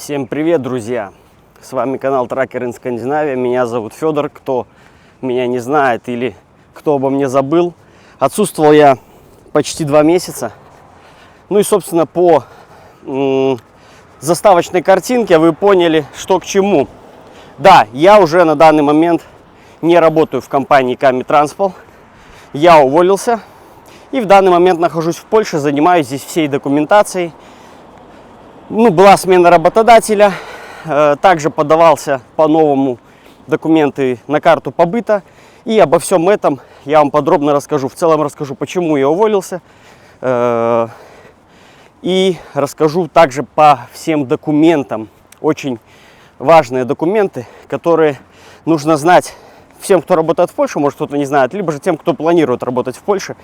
Всем привет, друзья! С вами канал Tracker in Scandinavia. Меня зовут Федор. Кто меня не знает или кто обо мне забыл, отсутствовал я почти 2 месяца. Ну и, собственно, по заставочной картинке вы поняли, что к чему. Да, я уже на данный момент не работаю в компании Kami Transpol. Я уволился и в данный момент нахожусь в Польше, занимаюсь здесь всей документацией. Была смена работодателя, также подавался по-новому документы на карту побыта. И обо всем этом я вам подробно расскажу. В целом расскажу, почему я уволился. И расскажу также по всем документам. Очень важные документы, которые нужно знать всем, кто работает в Польше, может кто-то не знает, либо же тем, кто планирует работать в Польше,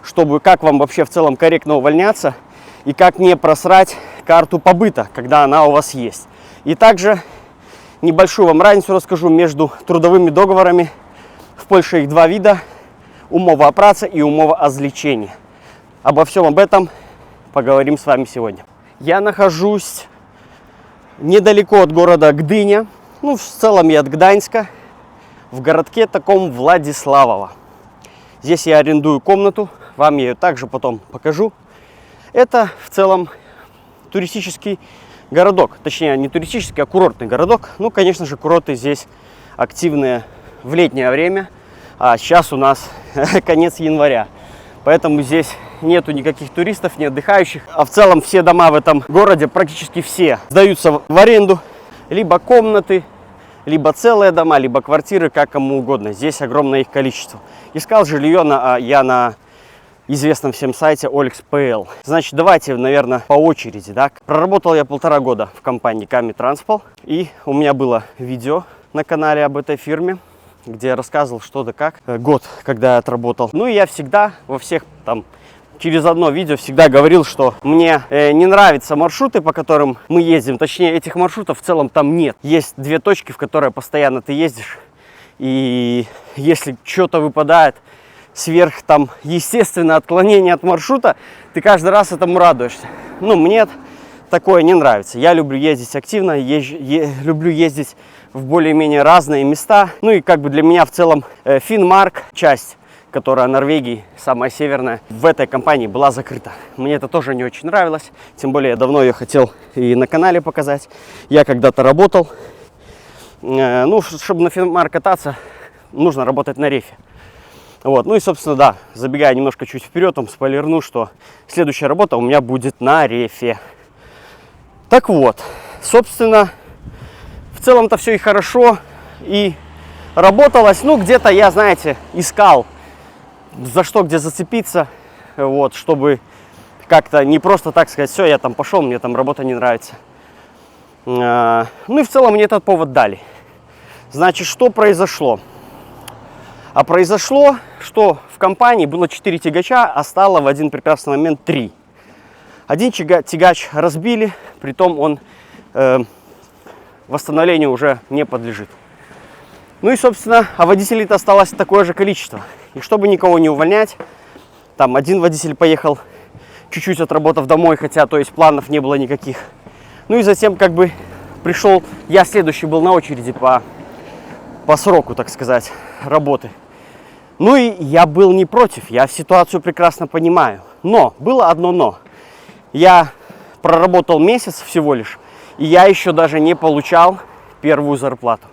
чтобы как вам вообще в целом корректно увольняться и как не просрать карту побыта, когда она у вас есть. И также небольшую вам разницу расскажу между трудовыми договорами. В Польше их 2 вида: умова о праце и умова о злечении. Обо всем об этом поговорим с вами сегодня. Я нахожусь недалеко от города Гдыня, в целом я от Гданьска, в городке таком Владиславово. Здесь я арендую комнату, вам я ее также потом покажу. Это в целом туристический городок, точнее не туристический, а курортный городок. Конечно же, курорты здесь активные в летнее время, а сейчас у нас конец января, поэтому здесь нету никаких туристов, не отдыхающих. А в целом все дома в этом городе, практически все, сдаются в аренду, либо комнаты, либо целые дома, либо квартиры, как кому угодно. Здесь огромное их количество. Искал жилье я на известном всем сайте OLX.pl. Значит, давайте, наверное, по очереди. Проработал я 1,5 года в компании Kami Transpol. И у меня было видео на канале об этой фирме, где я рассказывал, что да как. Год, когда я отработал. И я всегда во всех через одно видео всегда говорил, что мне не нравятся маршруты, по которым мы ездим. Точнее, этих маршрутов в целом там нет. Есть 2 точки, в которые постоянно ты ездишь. И если что-то выпадает сверх естественное отклонение от маршрута, ты каждый раз этому радуешься. Мне такое не нравится. Я люблю ездить активно, люблю ездить в более-менее разные места. И для меня в целом Финмарк, часть, которая Норвегии, самая северная, в этой компании была закрыта. Мне это тоже не очень нравилось. Тем более я давно ее хотел и на канале показать. Я когда-то работал. Чтобы на Финмарк кататься, нужно работать на рефе. И, собственно, да, забегая немножко чуть вперед, спойлерну, что следующая работа у меня будет на рефе. Так вот, собственно, в целом-то все и хорошо, и работалось. Где-то я, знаете, искал, за что где зацепиться, чтобы как-то не просто так сказать: все, я пошел, мне работа не нравится. И в целом мне этот повод дали. Значит, что произошло? А произошло, что в компании было 4 тягача, а стало в один прекрасный момент 3. Один тягач разбили, притом он восстановлению уже не подлежит. И, собственно, а водителей-то осталось такое же количество. И чтобы никого не увольнять, один водитель поехал, чуть-чуть отработав домой, хотя, планов не было никаких. И затем, пришел, я следующий был на очереди по сроку, так сказать, работы. И я был не против, я ситуацию прекрасно понимаю. Но, было одно но. Я проработал месяц всего лишь, и я еще даже не получал первую зарплату.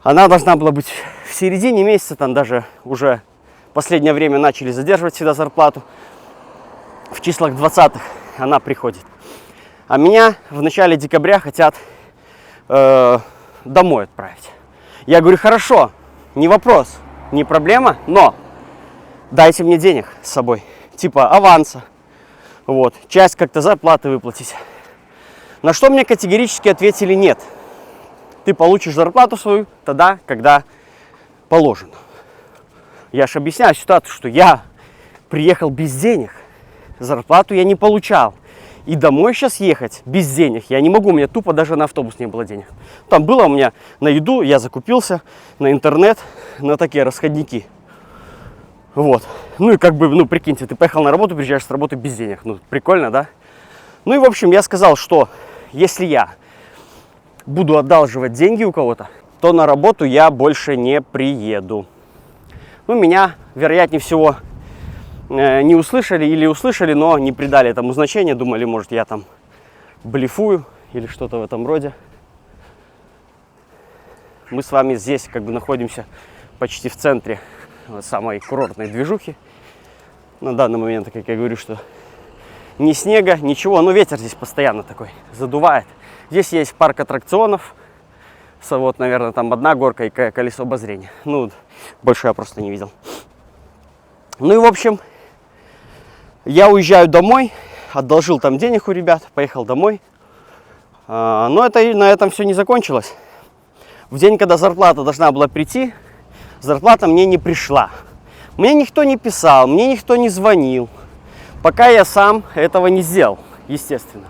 Она должна была быть в середине месяца, даже уже в последнее время начали задерживать всегда зарплату. В числах 20-х она приходит. А меня в начале декабря хотят домой отправить. Я говорю: хорошо, не вопрос, не проблема, но дайте мне денег с собой, аванса. Часть как-то зарплаты выплатить. На что мне категорически ответили: нет. Ты получишь зарплату свою тогда, когда положено. Я же объясняю ситуацию, что я приехал без денег, зарплату я не получал. И домой сейчас ехать без денег я не могу, у меня тупо даже на автобус не было денег. Было у меня на еду, я закупился, на интернет, на такие расходники. Прикиньте, ты поехал на работу, приезжаешь с работы без денег. Прикольно, да? В общем, я сказал, что если я буду одалживать деньги у кого-то, то на работу я больше не приеду. Ну, меня, вероятнее всего, не услышали или услышали, но не придали этому значения. Думали, может, я там блефую или что-то в этом роде. Мы с вами здесь как бы находимся почти в центре самой курортной движухи. На данный момент, как я говорю, что ни снега, ничего, но ветер здесь постоянно такой задувает. Здесь есть парк аттракционов. Вот, наверное, там одна горка и колесо обозрения. Ну, больше я просто не видел. Ну и, в общем, я уезжаю домой. Одолжил там денег у ребят, поехал домой. Но на этом все не закончилось. В день, когда зарплата должна была прийти, зарплата мне не пришла. Мне никто не писал, мне никто не звонил. Пока я сам этого не сделал, естественно.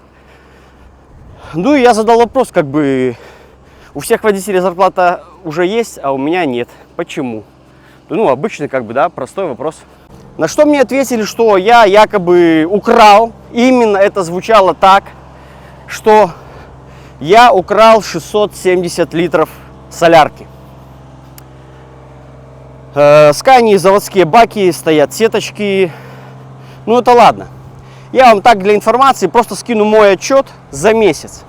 Ну и я задал вопрос, как бы... У всех водителей зарплата уже есть, а у меня нет. Почему? Ну, обычный, как бы, да, простой вопрос. На что мне ответили, что я якобы украл. Именно это звучало так, что я украл 670 литров солярки. Скани, заводские баки, стоят сеточки. Ну, это ладно. Я вам так для информации просто скину мой отчет за месяц,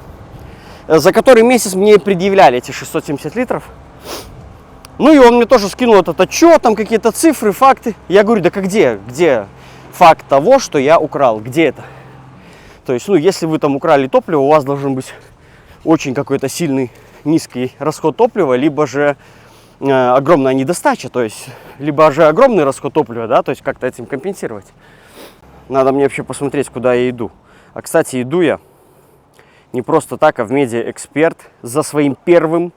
за который месяц мне предъявляли эти 670 литров. Ну и он мне тоже скинул этот отчет, там какие-то цифры, факты. Я говорю, да где факт того, что я украл? Где это? То есть, ну, если вы там украли топливо, у вас должен быть очень какой-то сильный низкий расход топлива, либо же огромная недостача, то есть, либо же огромный расход топлива, да, то есть как-то этим компенсировать. Надо мне вообще посмотреть, куда я иду. А, кстати, иду я не просто так, а в медиа-эксперт за своим первым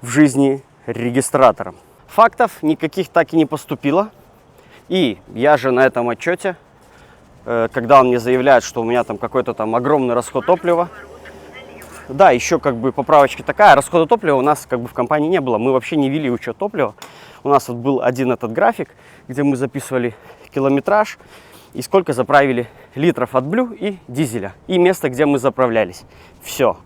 в жизни регистратором. Фактов никаких так и не поступило. И я же на этом отчете, когда он мне заявляет, что у меня там какой-то там огромный расход топлива. Да, еще как бы поправочка такая, расхода топлива у нас как бы в компании не было. Мы вообще не вели учет топлива. У нас вот был один этот график, где мы записывали километраж и сколько заправили литров от блю и дизеля. И место, где мы заправлялись. Все.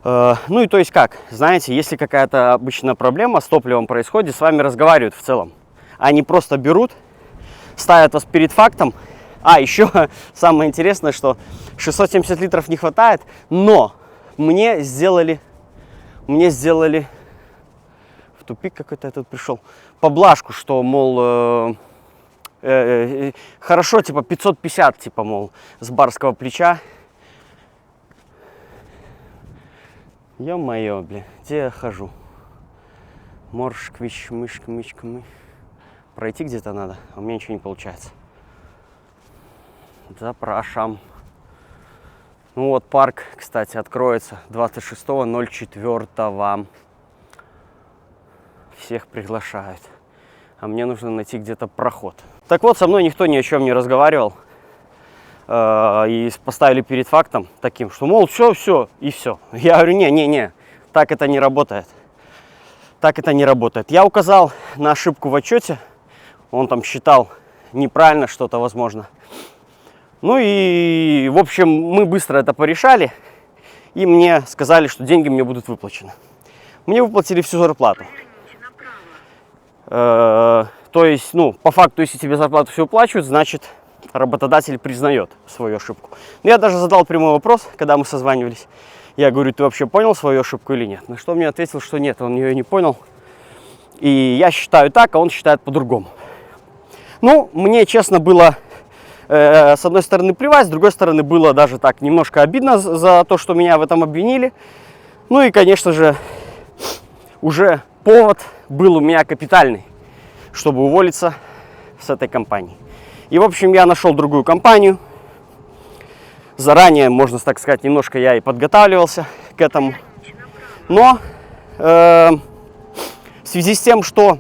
Ну и то есть как, знаете, если какая-то обычная проблема с топливом происходит, с вами разговаривают в целом. Они просто берут, ставят вас перед фактом. А, еще самое интересное, что 670 литров не хватает, но мне сделали в тупик какой-то этот пришел, поблажку, что, мол, хорошо, типа 550, типа, мол, с барского плеча. Ё-моё, бля, где я хожу? Морж, квич, мышка, мышка, мы. Пройти где-то надо, а у меня ничего не получается. Запрашам. Ну вот парк, кстати, откроется 26.04. Всех приглашают. А мне нужно найти где-то проход. Так вот, со мной никто ни о чем не разговаривал. И поставили перед фактом таким, что, мол, все, и все. Я говорю, не, так это не работает. Так это не работает. Я указал на ошибку в отчете. Он там считал неправильно что-то, возможно. Ну и, в общем, мы быстро это порешали. И мне сказали, что деньги мне будут выплачены. Мне выплатили всю зарплату. То есть, ну, по факту, если тебе зарплату все выплачивают, значит, работодатель признает свою ошибку. Но я даже задал прямой вопрос, когда мы созванивались. Я говорю, ты вообще понял свою ошибку или нет? На что мне ответил, что нет, он ее не понял. И я считаю так, а он считает по-другому. Ну, мне, честно, было, с одной стороны, плевать, с другой стороны, было даже так немножко обидно за то, что меня в этом обвинили. Ну и, конечно же, уже повод был у меня капитальный, чтобы уволиться с этой компании. И, в общем, я нашел другую компанию. Заранее, можно так сказать, немножко я и подготавливался к этому. Но в связи с тем, что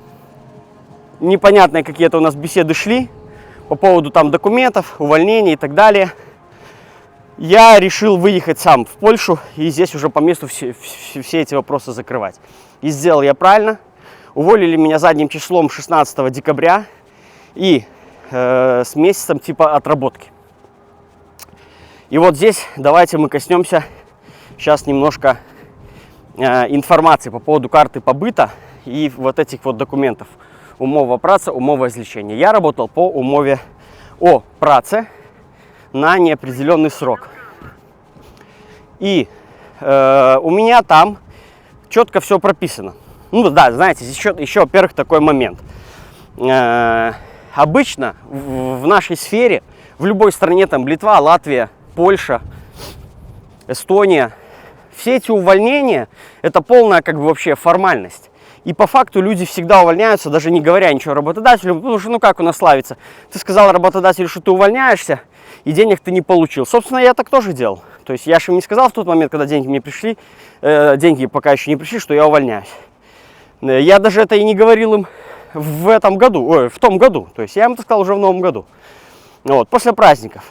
непонятные какие-то у нас беседы шли по поводу там документов, увольнений и так далее, я решил выехать сам в Польшу и здесь уже по месту все эти вопросы закрывать. И сделал я правильно. Уволили меня задним числом 16 декабря и с месяцем типа отработки. И вот здесь давайте мы коснемся сейчас немножко информации по поводу карты побыта и вот этих вот документов. Умова працы, умова злечения. Я работал по умове о праце на неопределенный срок. И у меня там четко все прописано. Ну да, знаете, здесь еще во-первых, такой момент. Обычно в нашей сфере, в любой стране, там Литва, Латвия, Польша, Эстония, все эти увольнения – это полная как бы вообще формальность. И по факту люди всегда увольняются, даже не говоря ничего работодателю, потому что, ну как у нас славится, ты сказал работодателю, что ты увольняешься, и денег ты не получил. Собственно, я так тоже делал. То есть я же им не сказал в тот момент, когда деньги мне пришли, деньги пока еще не пришли, что я увольняюсь. Я даже это и не говорил им в этом году, в том году. То есть я им это сказал уже в новом году. Вот, после праздников.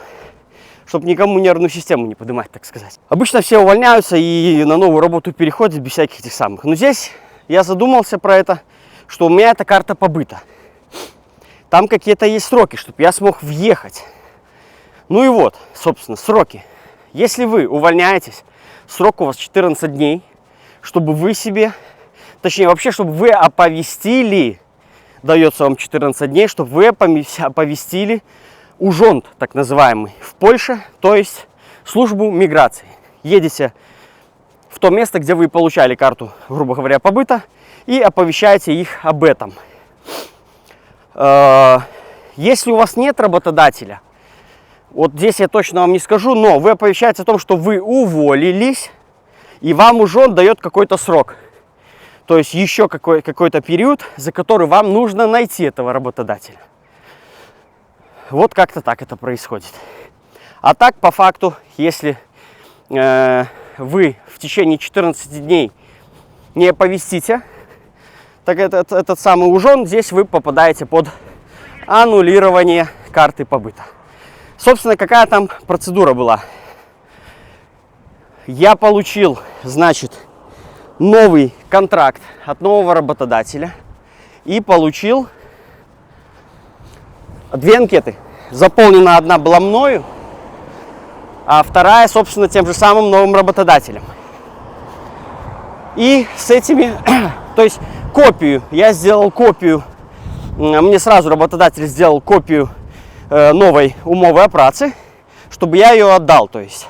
Чтобы никому нервную систему не поднимать, так сказать. Обычно все увольняются и на новую работу переходят без всяких этих самых. Но здесь я задумался про это, что у меня это карта побыта. Там какие-то есть сроки, чтобы я смог въехать. Ну и вот, собственно, сроки. Если вы увольняетесь, срок у вас 14 дней, чтобы вы себе, точнее вообще, чтобы вы оповестили, дается вам 14 дней, чтобы вы оповестили ужонт, так называемый, в Польше, то есть службу миграции. Едете в то место, где вы получали карту, грубо говоря, побыта, и оповещаете их об этом. Если у вас нет работодателя, вот здесь я точно вам не скажу, но вы оповещаете о том, что вы уволились, и вам ужонт дает какой-то срок. То есть еще какой-то период, за который вам нужно найти этого работодателя. Вот как-то так это происходит. А так, по факту, если вы в течение 14 дней не оповестите, так этот самый ужон, здесь вы попадаете под аннулирование карты побыта. Собственно, какая там процедура была? Я получил, значит, новый контракт от нового работодателя и получил 2 анкеты. Заполнена одна была мною, а вторая, собственно, тем же самым новым работодателем. И с этими, то есть копию, я сделал копию, мне сразу работодатель сделал копию новой умовы о праце, чтобы я ее отдал, то есть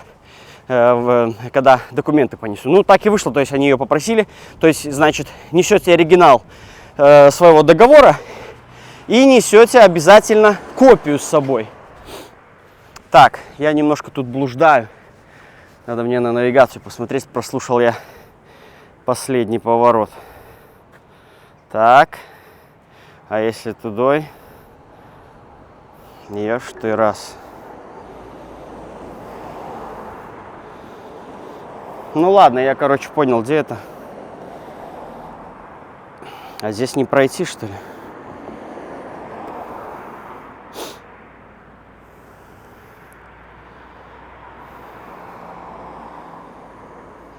когда документы понесу. Ну, так и вышло, то есть они ее попросили, то есть, значит, несете оригинал своего договора и несете обязательно копию с собой. Так, я немножко тут блуждаю, надо мне на навигацию посмотреть, прослушал я последний поворот. Так, а если тудой? Ешь ты раз. Ну ладно, я, короче, понял, где это. А здесь не пройти, что ли?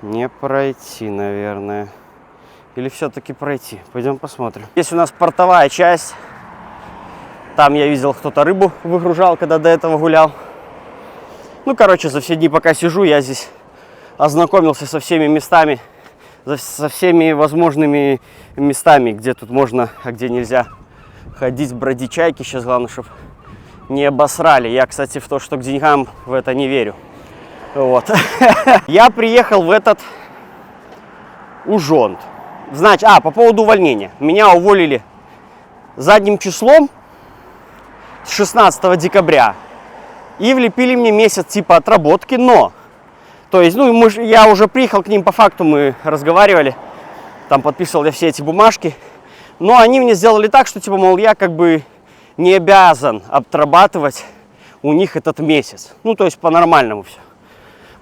Не пройти, наверное. Или все-таки пройти? Пойдем посмотрим. Здесь у нас портовая часть. Там я видел, кто-то рыбу выгружал, когда до этого гулял. Ну, короче, за все дни, пока сижу, я здесь ознакомился со всеми местами, со всеми возможными местами, где тут можно, а где нельзя ходить, бродить, чайки. Сейчас главное, чтобы не обосрали. Я, кстати, в то, что к деньгам, в это не верю. Вот. Я приехал в этот ужонт. Значит, по поводу увольнения. Меня уволили задним числом с 16 декабря. И влепили мне месяц типа отработки, но... То есть, ну, я уже приехал к ним, по факту мы разговаривали. Там подписывал я все эти бумажки. Но они мне сделали так, что, типа, мол, я как бы не обязан отрабатывать у них этот месяц. Ну, то есть, по-нормальному все.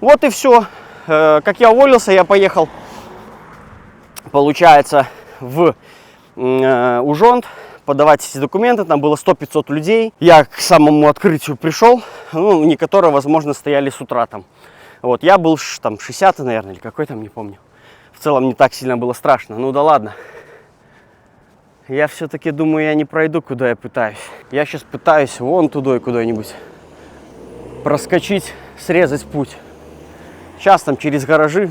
Вот и все. Как я уволился, я поехал, получается, в ужонт подавать эти документы. Там было 100-500 людей. Я к самому открытию пришел. Ну, некоторые, возможно, стояли с утра там. Вот, я был там 60-й, наверное, или какой там, не помню. В целом не так сильно было страшно. Ну да ладно. Я все-таки думаю, я не пройду, куда я пытаюсь. Я сейчас пытаюсь вон туда и куда-нибудь проскочить срезать путь. Сейчас там через гаражи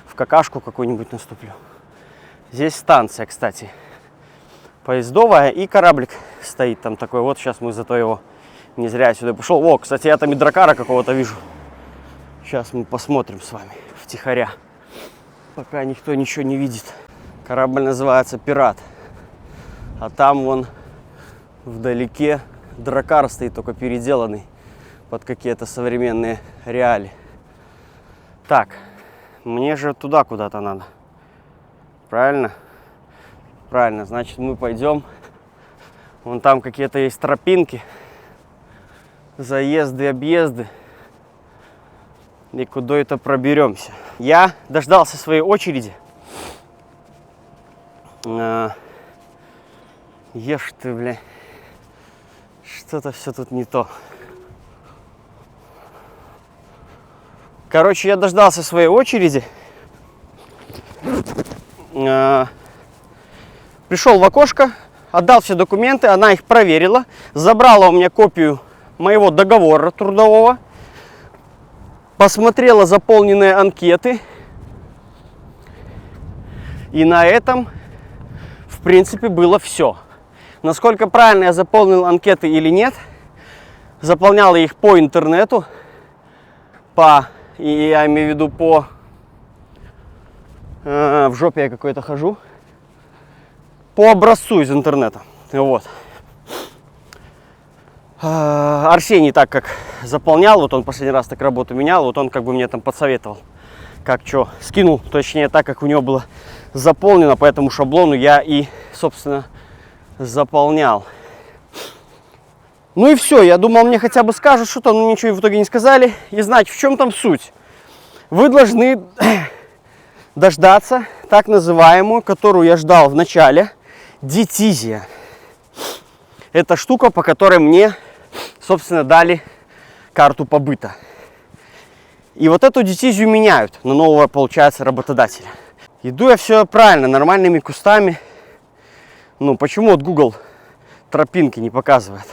в какашку какую-нибудь наступлю. Здесь станция, кстати, поездовая, и кораблик стоит там такой. Вот сейчас мы зато его не зря сюда пошел. О, кстати, я там и дракара какого-то вижу. Сейчас мы посмотрим с вами втихаря, пока никто ничего не видит. Корабль называется «Пират». А там вон вдалеке дракар стоит, только переделанный под какие-то современные реалии. Так, мне же туда куда-то надо. Правильно? Правильно, значит мы пойдем. Вон там какие-то есть тропинки, заезды, объезды. И куда это проберемся. Я дождался своей очереди. Ешь ты, бля. Что-то все тут не то. Короче, я дождался своей очереди. Пришел в окошко, отдал все документы, она их проверила, забрала у меня копию моего договора трудового, посмотрела заполненные анкеты, и на этом, в принципе, было все. Насколько правильно я заполнил анкеты или нет, заполнял я их по интернету, и я имею в виду в жопе я какой-то хожу, по образцу из интернета. Вот. Арсений так как заполнял, вот он последний раз так работу менял, вот он как бы мне там подсоветовал, как что, скинул, точнее так, как у него было заполнено, по этому шаблону я и, собственно, заполнял. Ну и все, я думал, мне хотя бы скажут что-то, но ничего в итоге не сказали. И знать, в чем там суть. Вы должны дождаться так называемую, которую я ждал в начале, детизия. Это штука, по которой мне, собственно, дали карту побыта. И вот эту детизию меняют на нового, получается, работодателя. Иду я все правильно, нормальными кустами. Ну, почему вот Google тропинки не показывает?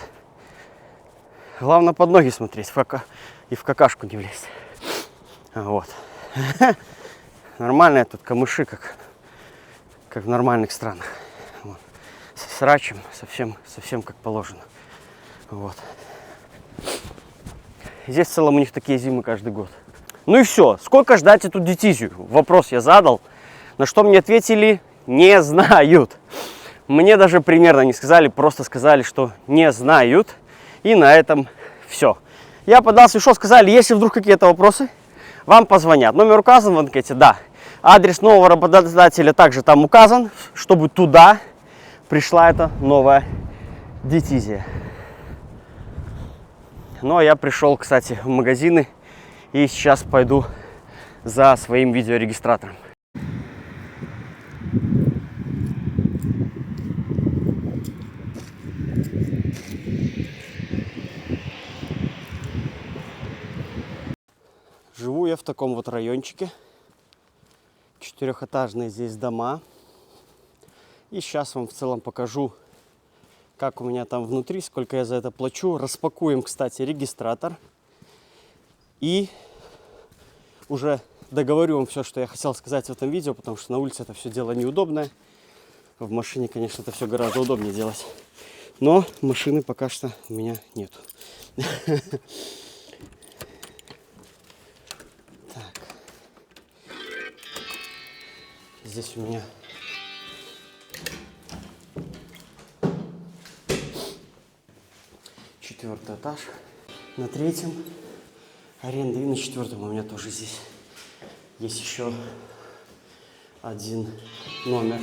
Главное под ноги смотреть и в какашку не влезть. Вот. Нормальные тут камыши, как в нормальных странах. Вот. С срачем, совсем как положено. Вот. Здесь в целом у них такие зимы каждый год. Ну и все. Сколько ждать эту детизию? Вопрос я задал. На что мне ответили: не знают. Мне даже примерно не сказали, просто сказали, что не знают. И на этом все. Я подался, что сказали, если вдруг какие-то вопросы, вам позвонят. Номер указан в анкете? Да. Адрес нового работодателя также там указан, чтобы туда пришла эта новая детизия. Ну, а я пришел, кстати, в магазины и сейчас пойду за своим видеорегистратором. Живу я в таком вот райончике. Четырехэтажные здесь дома. И сейчас вам в целом покажу, как у меня там внутри, сколько я за это плачу. Распакуем, кстати, регистратор. И уже договорю вам все, что я хотел сказать в этом видео, потому что на улице это все дело неудобное. В машине, конечно, это все гораздо удобнее делать. Но машины пока что у меня нет. Здесь у меня четвертый этаж. На третьем аренда, и на четвертом у меня тоже здесь есть еще один номер.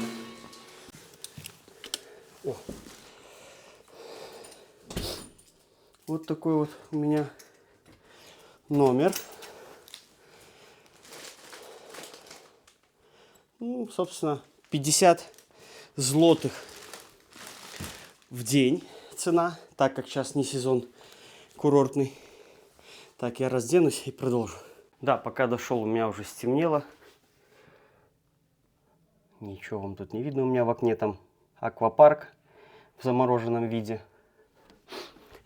О. Вот такой вот у меня номер. Ну, собственно, 50 злотых в день цена, так как сейчас не сезон курортный. Так, я разденусь и продолжу. Да, пока дошел, у меня уже стемнело. Ничего вам тут не видно. У меня в окне там аквапарк в замороженном виде.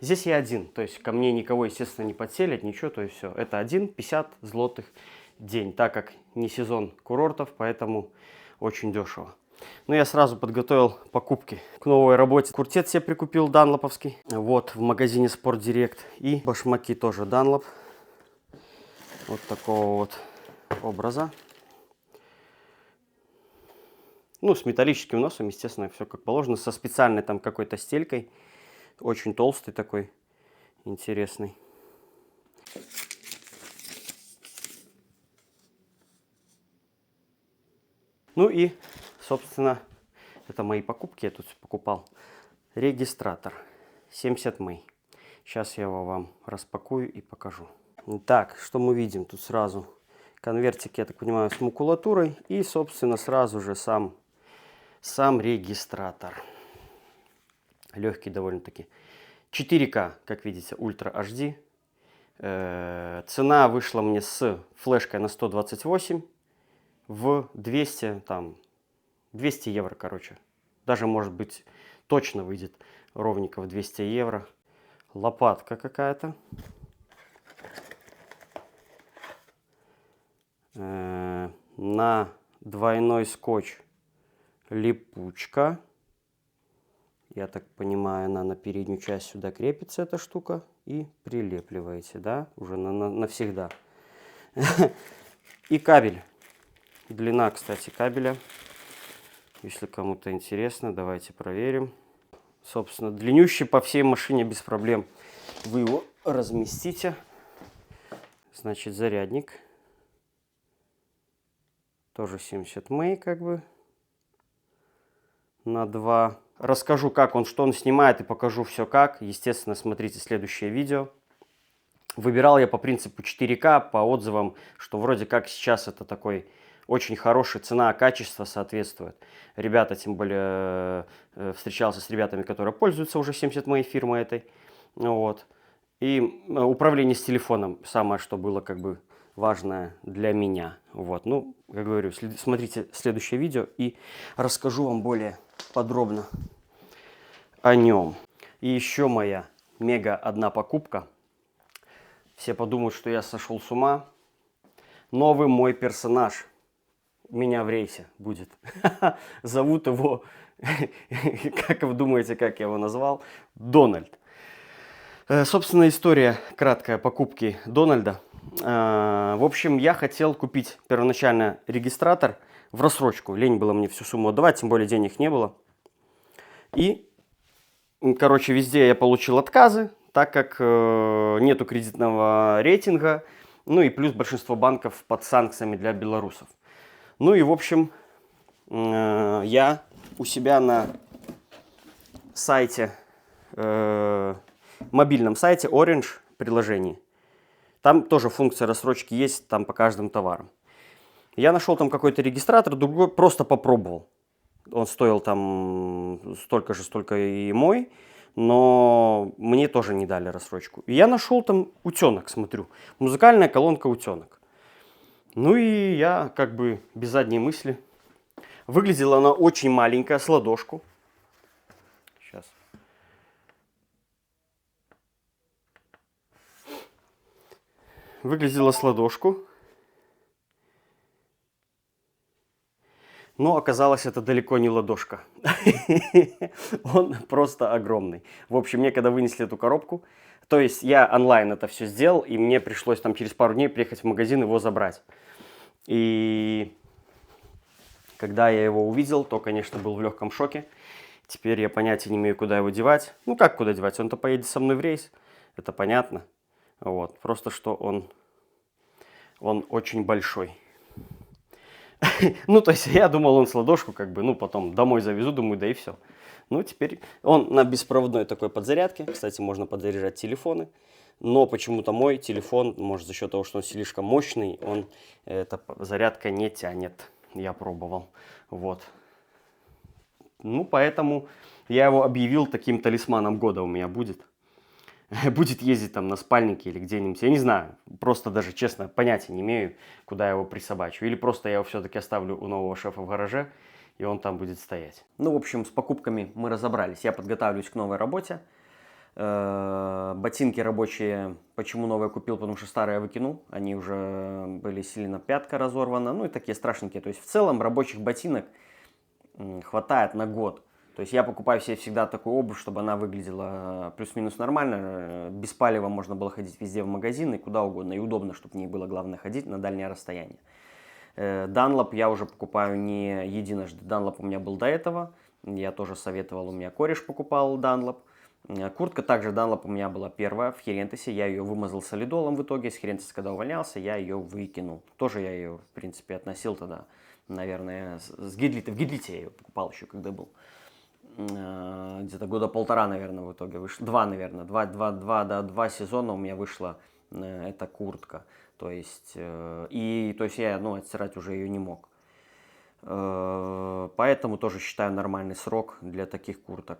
Здесь я один, то есть ко мне никого, естественно, не подселят, ничего, то есть все. Это 1,50 злотых день, так как не сезон курортов, поэтому очень дешево. Но я сразу подготовил покупки к новой работе. Куртет себе прикупил данлоповский, вот, в магазине Sport Direct. И башмаки тоже Dunlop, вот такого вот образа. Ну, с металлическим носом, естественно, все как положено, со специальной там какой-то стелькой. Очень толстый такой, интересный. Ну и, собственно, это мои покупки, я тут покупал. Регистратор 70 мэй. Сейчас я его вам распакую и покажу. Так, что мы видим? Тут сразу конвертик, я так понимаю, с макулатурой. И, собственно, сразу же сам регистратор. Легкий довольно-таки. 4К, как видите, Ультра HD. Цена вышла мне с флешкой на 128 в 200, там, 200 евро, короче. Даже, может быть, точно выйдет ровненько в 200 евро. Лопатка какая-то. На двойной скотч липучка. Я так понимаю, она на переднюю часть сюда крепится, эта штука. И прилепливаете, да, уже навсегда. И кабель. Длина, кстати, кабеля. Если кому-то интересно, давайте проверим. Собственно, длиннющий по всей машине без проблем. Вы его разместите. Значит, зарядник. Тоже 70 мэй, как бы. На 2. Расскажу, как он, что он снимает, и покажу все как. Естественно, смотрите следующее видео. Выбирал я по принципу 4К, по отзывам, что вроде как сейчас это такой очень хороший, цена-качество соответствует. Ребята, тем более, встречался с ребятами, которые пользуются уже 70 мэй фирмой этой. Вот. И управление с телефоном, самое, что было как бы важное для меня. Вот. Ну, как говорю, смотрите следующее видео и расскажу вам более подробно о нем. И еще моя мега одна покупка. Все подумают, что я сошел с ума. Новый мой персонаж. У меня в рейсе будет. Зовут его, как вы думаете, как я его назвал? Дональд. Собственно, история краткая покупки Дональда. В общем, я хотел купить первоначально регистратор в рассрочку. Лень было мне всю сумму отдавать, тем более денег не было. И, короче, везде я получил отказы, так как нету кредитного рейтинга. Ну и плюс большинство банков под санкциями для белорусов. Ну и, в общем, я у себя на сайте, мобильном сайте Orange приложении, там тоже функция рассрочки есть, там по каждым товарам. Я нашел там какой-то регистратор, другой просто попробовал. Он стоил там столько же, сколько и мой, но мне тоже не дали рассрочку. И я нашел там утенок, смотрю, музыкальная колонка утенок. Ну и я как бы без задней мысли. Выглядела она очень маленькая, с ладошку. Сейчас. Выглядела с ладошку. Но оказалось, это далеко не ладошка. Он просто огромный. В общем, мне когда вынесли эту коробку, то есть я онлайн это все сделал, и мне пришлось там через пару дней приехать в магазин его забрать. И когда я его увидел, то, конечно, был в легком шоке. Теперь я понятия не имею, куда его девать. Ну, как куда девать? Он-то поедет со мной в рейс, это понятно. Вот. Просто что он очень большой. Ну, то есть я думал, он с ладошку, как бы, ну, потом домой завезу, думаю, да и все. Ну, теперь он на беспроводной такой подзарядке. Кстати, можно подзаряжать телефоны. Но почему-то мой телефон, может, за счет того, что он слишком мощный, эта зарядка не тянет. Я пробовал. Вот. Ну, поэтому я его объявил таким талисманом года у меня будет. Будет ездить там на спальнике или где-нибудь. Я не знаю. Просто даже, честно, понятия не имею, куда я его присобачу. Или просто я его все-таки оставлю у нового шефа в гараже, и он там будет стоять. Ну, в общем, с покупками мы разобрались. Я подготавливаюсь к новой работе. Ботинки рабочие, почему новые купил, потому что старые выкинул, они уже были сильно пятка разорвана, ну и такие страшненькие. То есть в целом рабочих ботинок хватает на год. То есть я покупаю себе всегда такую обувь, чтобы она выглядела плюс-минус нормально. Без палева можно было ходить везде в магазин и куда угодно. И удобно, чтобы не было, главное, ходить на дальнее расстояние. Данлоп я уже покупаю не единожды. Данлоп у меня был до этого. Я тоже советовал, у меня кореш покупал Данлоп. Куртка также Данлоп у меня была первая в Херентесе. Я ее вымазал солидолом в итоге. С Херентеса, когда увольнялся, я ее выкинул. Тоже я ее, в принципе, относил тогда, наверное, с Гидлита. В Гидлите я ее покупал еще, когда был. Где-то года полтора, наверное, в итоге вышло. Два, наверное. Два сезона у меня вышла эта куртка. То есть, то есть я, отстирать уже ее не мог. Поэтому тоже считаю нормальный срок для таких курток.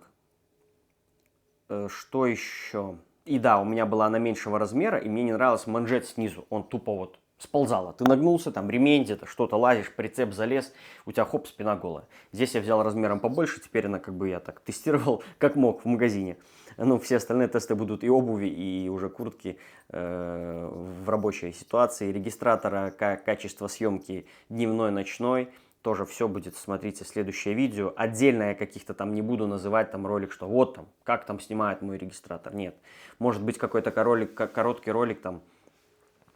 Что еще? И да, у меня была она меньшего размера, и мне не нравился манжет снизу. Он тупо вот сползала. Ты нагнулся, там ремень где-то, что-то лазишь, прицеп залез, у тебя хоп, спина голая. Здесь я взял размером побольше, теперь она я так тестировал, как мог в магазине. Ну, все остальные тесты будут и обуви, и уже куртки в рабочей ситуации, регистратора, качество съемки дневной, ночной. Тоже все будет, смотрите, следующее видео. Отдельно я каких-то там не буду называть там ролик, что вот там, как там снимает мой регистратор. Нет. Может быть, какой-то короткий ролик там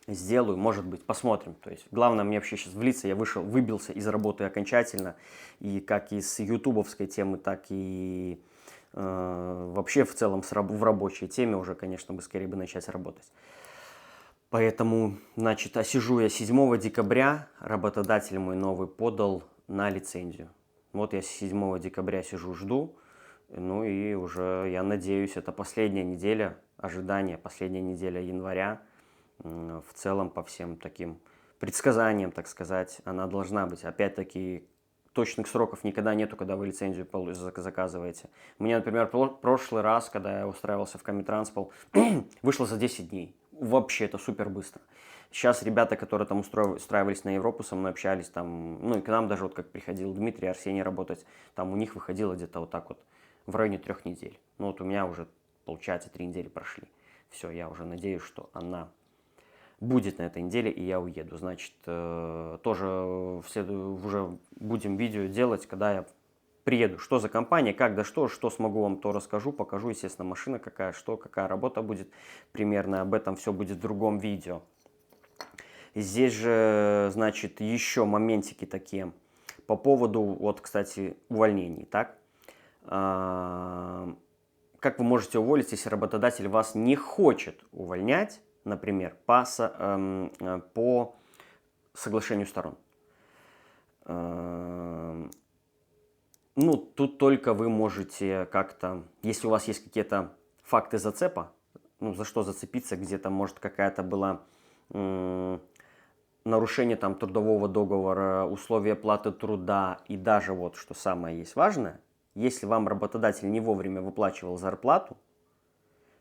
сделаю, может быть, посмотрим. То есть, главное мне вообще сейчас влиться. Я выбился из работы окончательно. И как из ютубовской темы, так и вообще в целом в рабочей теме уже, конечно, бы скорее бы начать работать. Поэтому, значит, сижу я 7 декабря, работодатель мой новый подал на лицензию. Вот я с 7 декабря сижу, жду. Ну и уже, я надеюсь, это последняя неделя ожидания, последняя неделя января. В целом, по всем таким предсказаниям, так сказать, она должна быть. Опять-таки, точных сроков никогда нету, когда вы лицензию заказываете. Мне, например, прошлый раз, когда я устраивался в Комитранспол, вышло за 10 дней. Вообще это супер быстро. Сейчас ребята, которые там устраивались на Европу, со мной общались, там, ну и к нам даже, вот как приходил Дмитрий, Арсений работать, там у них выходило где-то вот так вот в районе 3 недель. Ну вот у меня уже, получается, 3 недели прошли. Все, я уже надеюсь, что она будет на этой неделе, и я уеду. Значит, тоже уже будем видео делать, когда я приеду. Что за компания, как, да что смогу вам, то расскажу, покажу, естественно, машина какая, что, какая работа будет. Примерно об этом все будет в другом видео. Здесь же, значит, еще моментики такие по поводу, вот, кстати, увольнений, так? Как вы можете уволиться, если работодатель вас не хочет увольнять, например, по соглашению сторон? Ну, тут только вы можете как-то, если у вас есть какие-то факты зацепа, ну, за что зацепиться, где-то, может, какая-то была нарушение там трудового договора, условия платы труда, и даже вот, что самое есть важное, если вам работодатель не вовремя выплачивал зарплату,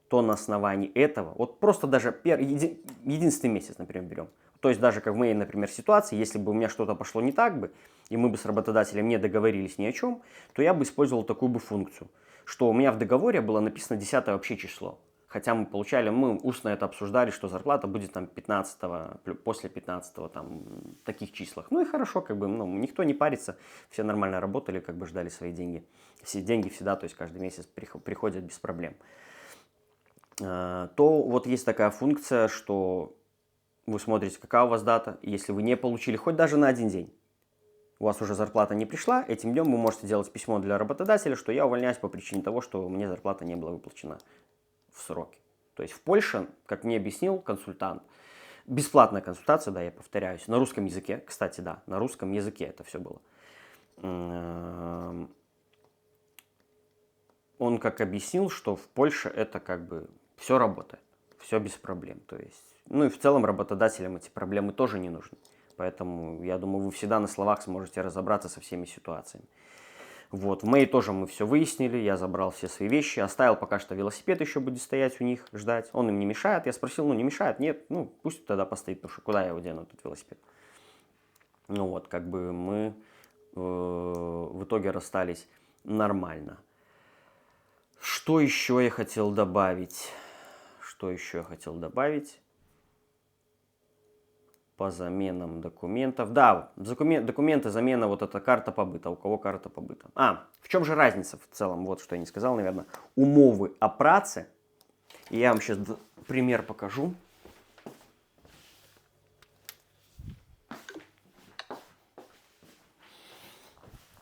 то на основании этого, вот просто даже единственный месяц, например, берем. То есть даже как в моей, например, ситуации, если бы у меня что-то пошло не так бы, и мы бы с работодателем не договорились ни о чем, то я бы использовал такую бы функцию, что у меня в договоре было написано 10 вообще число. Хотя мы устно это обсуждали, что зарплата будет там 15-го, после 15-го, там, таких числах. Ну и хорошо, как бы, ну, никто не парится, все нормально работали, как бы ждали свои деньги. Все деньги всегда, то есть каждый месяц приходят без проблем. То вот есть такая функция, что вы смотрите, какая у вас дата, если вы не получили хоть даже на один день, у вас уже зарплата не пришла, этим днем вы можете делать письмо для работодателя, что я увольняюсь по причине того, что мне зарплата не была выплачена в сроки. То есть в Польше, как мне объяснил консультант, бесплатная консультация, да, я повторяюсь, на русском языке, кстати, да, на русском языке это все было. Он как объяснил, что в Польше это как бы все работает, все без проблем. То есть, ну и в целом работодателям эти проблемы тоже не нужны. Поэтому, я думаю, вы всегда на словах сможете разобраться со всеми ситуациями. Вот, в Мэй тоже мы все выяснили, я забрал все свои вещи, оставил пока что велосипед еще будет стоять у них, ждать. Он им не мешает, я спросил, ну не мешает? Нет, ну пусть тогда постоит, потому что куда я его дену, этот велосипед? Ну вот, как бы мы в итоге расстались нормально. Что еще я хотел добавить? Что еще я хотел добавить? По заменам документов. Да, документы, замена, вот эта карта побыта. У кого карта побыта? В чем же разница в целом? Вот что я не сказал, наверное. Умовы о праце. И я вам сейчас пример покажу.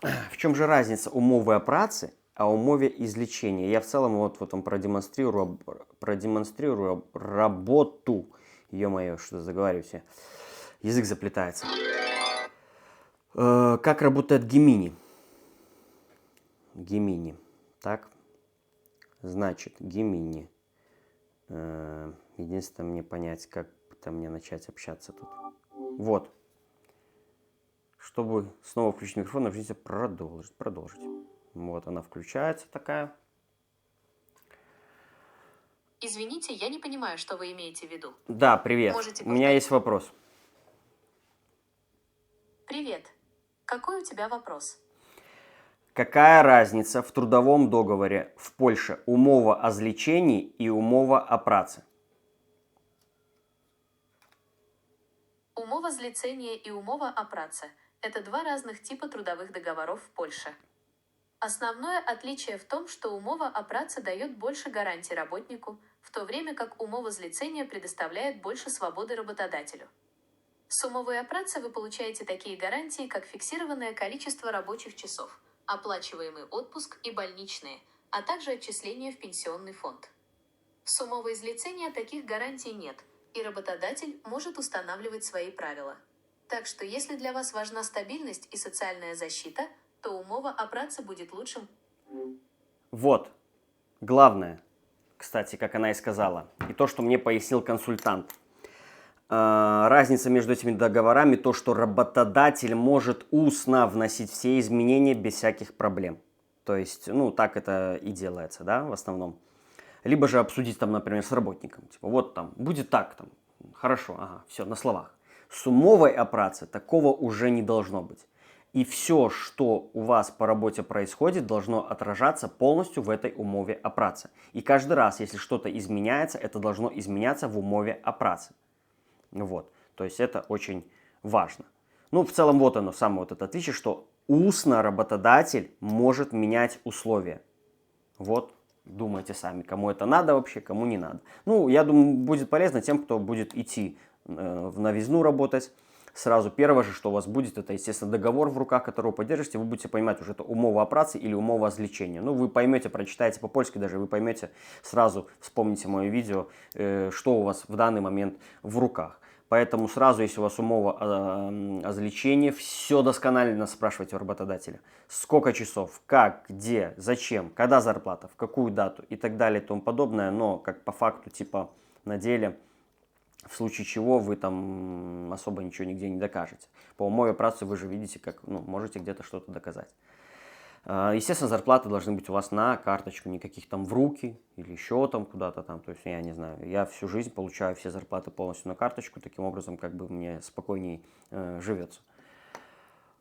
В чем же разница умовы о праце, а умове излечения? Я в целом вот вам продемонстрирую работу. Ё-моё, что заговариваюсь я. Язык заплетается. Как работает Гемини? Гемини. Так. Значит, Гемини. Единственное, мне понять, как мне начать общаться тут. Вот. Чтобы снова включить микрофон, нажмите продолжить. Вот она включается такая. Извините, я не понимаю, что вы имеете в виду. Да, привет. У меня есть вопрос. Привет. Какой у тебя вопрос? Какая разница в трудовом договоре в Польше умова о злечении и умова о праце? Умова злицения и умова о праце – это два разных типа трудовых договоров в Польше. Основное отличие в том, что умова о праце дает больше гарантий работнику, в то время как умова злицения предоставляет больше свободы работодателю. С умовой о праце вы получаете такие гарантии, как фиксированное количество рабочих часов, оплачиваемый отпуск и больничные, а также отчисления в пенсионный фонд. С умовой злицения таких гарантий нет, и работодатель может устанавливать свои правила. Так что если для вас важна стабильность и социальная защита, то умова о праце будет лучшим. Вот. Главное, кстати, как она и сказала, и то, что мне пояснил консультант. Разница между этими договорами то, что работодатель может устно вносить все изменения без всяких проблем. То есть, так это и делается, да, в основном. Либо же обсудить там, например, с работником. Типа, вот там, будет так, там, хорошо, ага, все, на словах. С умовой о праце такого уже не должно быть. И все, что у вас по работе происходит, должно отражаться полностью в этой умове о праце. И каждый раз, если что-то изменяется, это должно изменяться в умове о праце. Вот, то есть это очень важно. В целом вот оно, самое вот это отличие, что устно работодатель может менять условия. Вот, думайте сами, кому это надо вообще, кому не надо. Я думаю, будет полезно тем, кто будет идти в новизну работать. Сразу первое же, что у вас будет, это, естественно, договор в руках, который вы поддержите. Вы будете понимать уже, это умова о праце или умова о злечении. Вы поймете, прочитаете по-польски даже, вы поймете, сразу вспомните мое видео, что у вас в данный момент в руках. Поэтому сразу, если у вас умова о злечении, все досконально спрашивайте у работодателя. Сколько часов, как, где, зачем, когда зарплата, в какую дату и так далее и тому подобное. Но как по факту, типа на деле, в случае чего вы там особо ничего нигде не докажете. По умове працы вы же видите, как можете где-то что-то доказать. Естественно, зарплаты должны быть у вас на карточку, никаких там в руки или еще там куда-то там. То есть, я не знаю, я всю жизнь получаю все зарплаты полностью на карточку, таким образом, как бы мне спокойней живется.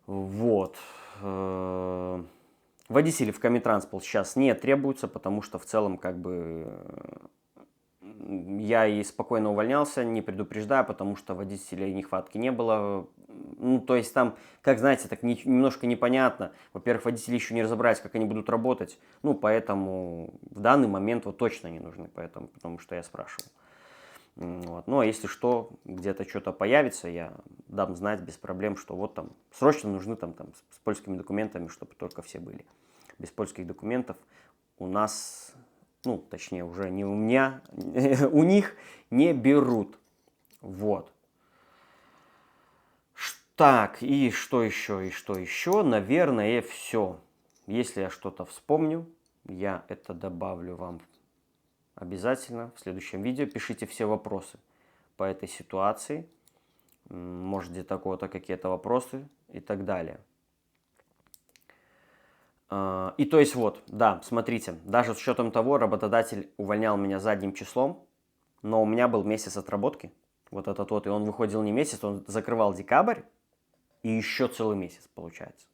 Вот. Водители в Комитранспол сейчас не требуются, потому что в целом, как бы, я и спокойно увольнялся, не предупреждая, потому что водителей нехватки не было. То есть там, как знаете, так немножко непонятно. Во-первых, водители еще не разобрались, как они будут работать. Поэтому в данный момент вот точно не нужны, потому что я спрашивал. Вот. А если что, где-то что-то появится, я дам знать без проблем, что вот там срочно нужны там с польскими документами, чтобы только все были. Без польских документов у нас... точнее, уже не у меня, у них не берут. Вот. Так, и что еще? Наверное, все. Если я что-то вспомню, я это добавлю вам обязательно в следующем видео. Пишите все вопросы по этой ситуации. Может, где такого-то какие-то вопросы и так далее. И то есть вот, да, смотрите, даже с учетом того, работодатель увольнял меня задним числом, но у меня был месяц отработки, вот этот вот, и он выходил не месяц, он закрывал декабрь, и еще целый месяц получается.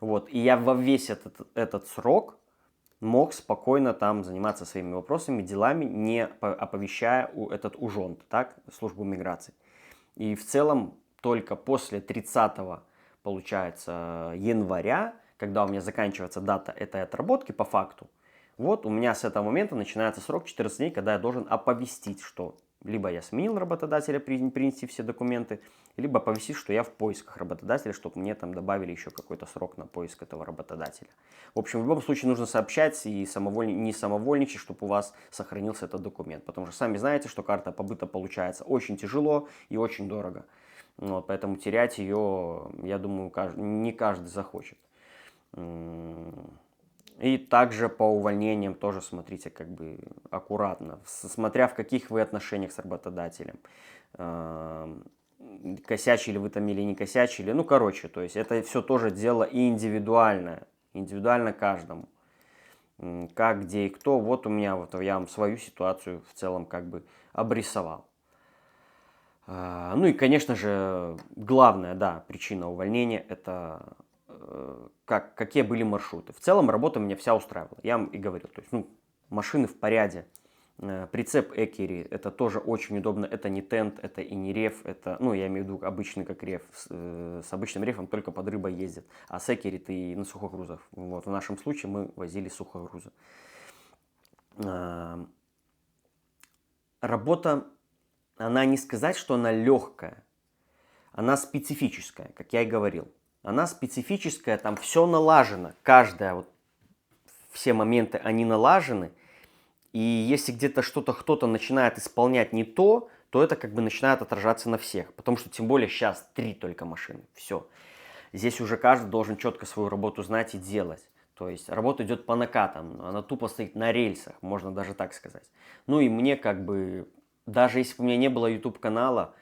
Вот, и я во весь этот срок, мог спокойно там заниматься своими вопросами, делами, не оповещая этот ужонт, так, службу миграции. И в целом только после 30, получается, января, когда у меня заканчивается дата этой отработки по факту, вот у меня с этого момента начинается срок 14 дней, когда я должен оповестить, что либо я сменил работодателя, принести все документы, либо оповестить, что я в поисках работодателя, чтобы мне там добавили еще какой-то срок на поиск этого работодателя. В общем, в любом случае нужно сообщать и не самовольничать, чтобы у вас сохранился этот документ. Потому что сами знаете, что карта побыта получается очень тяжело и очень дорого. Вот, поэтому терять ее, я думаю, не каждый захочет. И также по увольнениям тоже смотрите как бы аккуратно, смотря в каких вы отношениях с работодателем. Косячили вы там или не косячили. Ну, короче, то есть это все тоже дело индивидуальное, индивидуально каждому. Как, где и кто. Вот у меня, вот я вам свою ситуацию в целом как бы обрисовал. Ну и, конечно же, главная, да, причина увольнения – это какие были маршруты. В целом работа меня вся устраивала. Я вам и говорил, то есть, ну, машины в порядке. Прицеп Экери, это тоже очень удобно, это не тент, это и не реф, это, ну, я имею в виду обычный как реф, с обычным рефом только под рыбой ездит, а с Экери ты и на сухогрузах. Вот, в нашем случае мы возили сухогрузы. Работа, она не сказать, что она легкая, она специфическая, как я и говорил. Она специфическая, там все налажено, все моменты, они налажены. И если где-то кто-то начинает исполнять не то, то это как бы начинает отражаться на всех. Потому что тем более сейчас 3 только машины. Все. Здесь уже каждый должен четко свою работу знать и делать. То есть работа идет по накатам. Она тупо стоит на рельсах, можно даже так сказать. Ну и мне как бы, даже если бы у меня не было YouTube канала,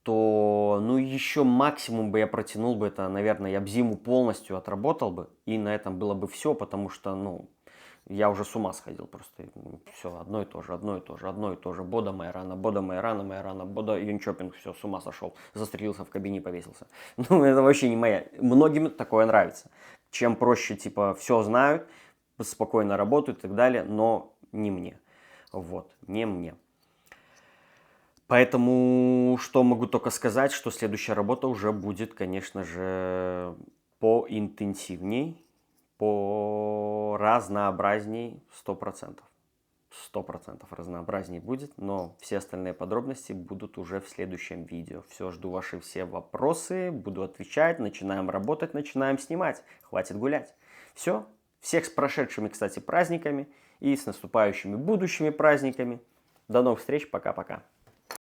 то ну еще максимум бы я протянул бы это, наверное, я бы зиму полностью отработал бы. И на этом было бы все, потому что, ну, я уже с ума сходил просто. Все, одно и то же, одно и то же, одно и то же. Бода моя рана, бода юнчопинг, все, с ума сошел. Застрелился в кабине, повесился. Ну, это вообще не моя. Многим такое нравится. Чем проще, типа, все знают, спокойно работают и так далее, но не мне. Вот, не мне. Поэтому, что могу только сказать, что следующая работа уже будет, конечно же, поинтенсивней, по разнообразней 100%. 100% разнообразней будет, но все остальные подробности будут уже в следующем видео. Все, жду ваши все вопросы, буду отвечать, начинаем работать, начинаем снимать. Хватит гулять. Все, всех с прошедшими, кстати, праздниками и с наступающими будущими праздниками. До новых встреч, пока-пока.